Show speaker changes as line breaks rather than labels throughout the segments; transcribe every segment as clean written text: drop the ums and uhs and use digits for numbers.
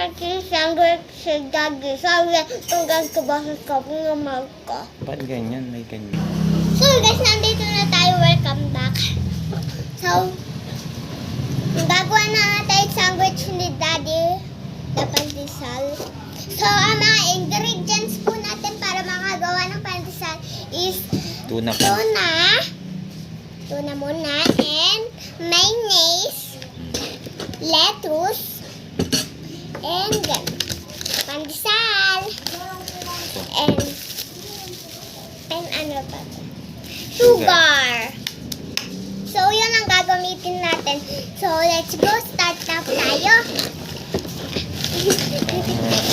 natin sandwich si Daddy. Sabi, tunggal ko ba sa shopping mall ko?
Ba't ganyan? May ganyan.
So guys, nandito na tayo. Welcome back. So, gagawa na tayo sandwich ni Daddy. Pandesal. So, ang mga ingredients po natin para makagawa ng pandesal is
Tuna pa.
Tuna muna, and mayonnaise, lettuce, and pandesal, and ano pa? Sugar. So, yun ang gagamitin natin. So, let's go. Start na tayo.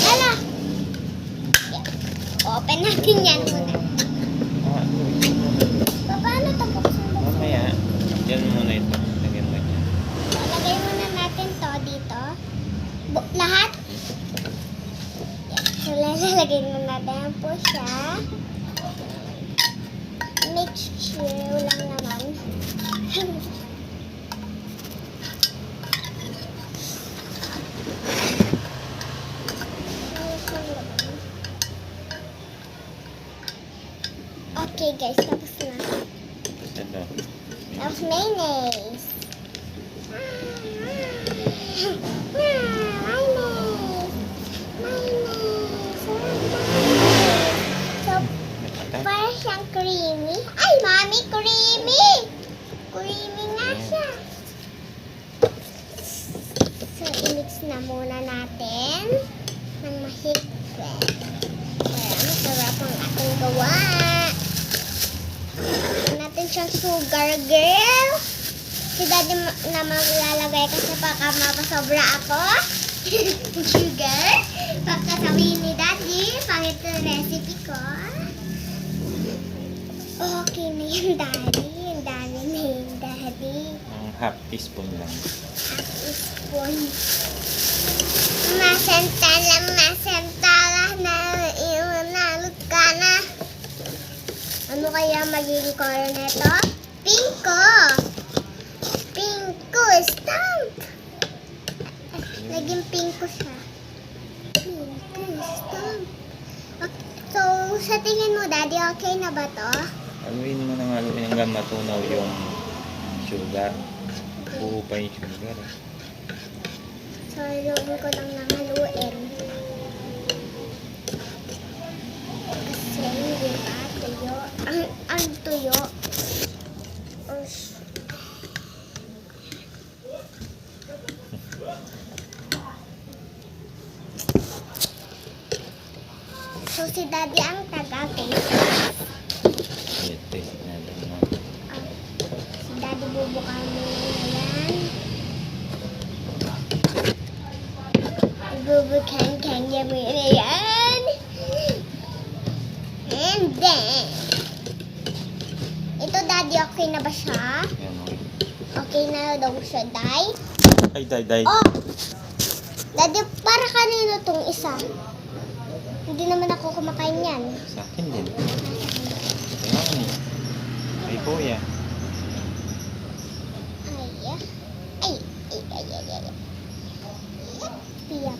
Ala! Open natin yan muna. Paano ito buksan?
Mamaya, yan muna ito. Lagyan mo yan.
Lagay muna natin to dito. Lahat. So, lalagay muna natin po siya. Make sure lang naman. Okay guys, tapos na.
Ito.
Tapos mayonnaise. So, para siyang creamy. Ay, mami, creamy! Creamy nga siya. So, i-mix na muna natin ng mahigpit. Para masarap ang ating gawa. Lagyan natin siyang sugar, girl. Si Daddy na maglalagay kasi baka mapasobra ako. Sugar. Baka sabihin ni Daddy, pangit ang recipe ko. Okay na yung Daddy. Yung Daddy na yung Daddy.
Half teaspoon lang.
Half teaspoon. Masentala na inalot ka na. Ano kaya magiging color nito? Pinko! Pinko! Stamp! Naging pinko siya. Pinko! Stamp! Okay. So, sa tingin mo, Daddy, okay na ba to?
Haluin mo ng haluin hanggang matunaw yung sugar. Buo pa yung sugar.
So, haluin ko lang ng haluin. Kasi yung tuyo. Ang tuyo. So, si Daddy ang taga-taste.
Ito yung sinadang mo.
Si Daddy bubukan mo na yan. Bubukan niya mo na yan. And then, ito Daddy, okay na ba siya?
Yan o.
Okay na daw siya, Day?
Ay, day.
Oh! Daddy, para kanino tong isa? Hindi naman ako kumakain yan.
Sa akin din. Ayan eh. Ay, kuya.
Ay. Pira.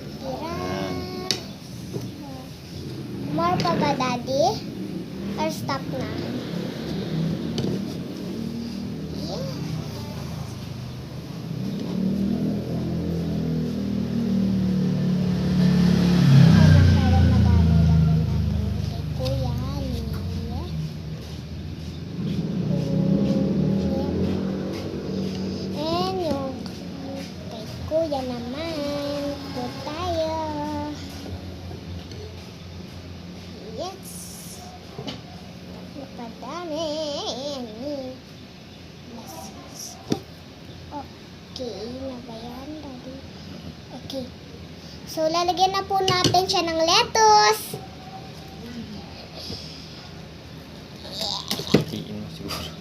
More pa ba, Daddy? Or stop na? Yeah. Masyadong madami lang natin kay Kuya. And yung kay Kuya naman. Ito tayo. Yes. Napadami. Okay na ba yan, Daddy? Okay. So, lalagyan na po natin siya ng lettuce.
Kiin mo siguro.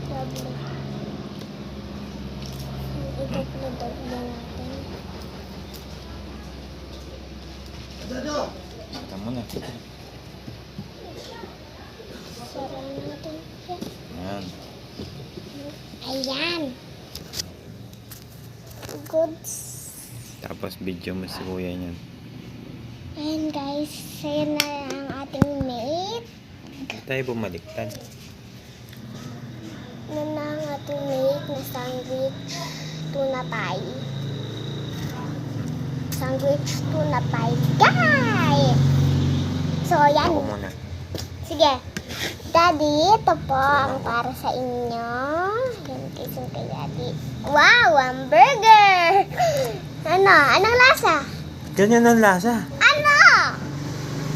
Double. Double natin. Sara natin siya.
Yan.
Ayan. Goods.
Tapos video mo si kuya niyan.
Ayan guys, ayan na ang ating mate.
Hindi tayo bumaliktad.
Ayan na ang ating mate na sandwich tuna pie. Sandwich tuna pie, guys! So, ayan.
Ako muna.
Sige. Daddy, ito po ang para sa inyo. Yan, kisong kay Daddy. Wow, hamburger! Ano? Anong lasa?
Ganyan ang lasa.
Ano?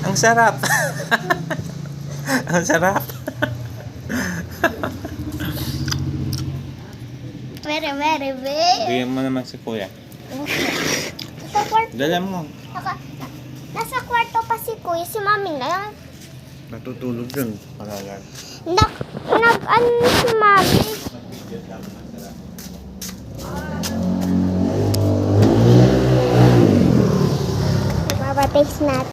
Ang sarap. Ang sarap.
Very, very, very.
Bigyan mo naman si kuya.
Nasa kwarto,
Dala mo.
nasa kwarto pa si Kuya, si Mami na yan.
Natutulog dun. Paralan.
Ano si Mami? Ipapatext natin.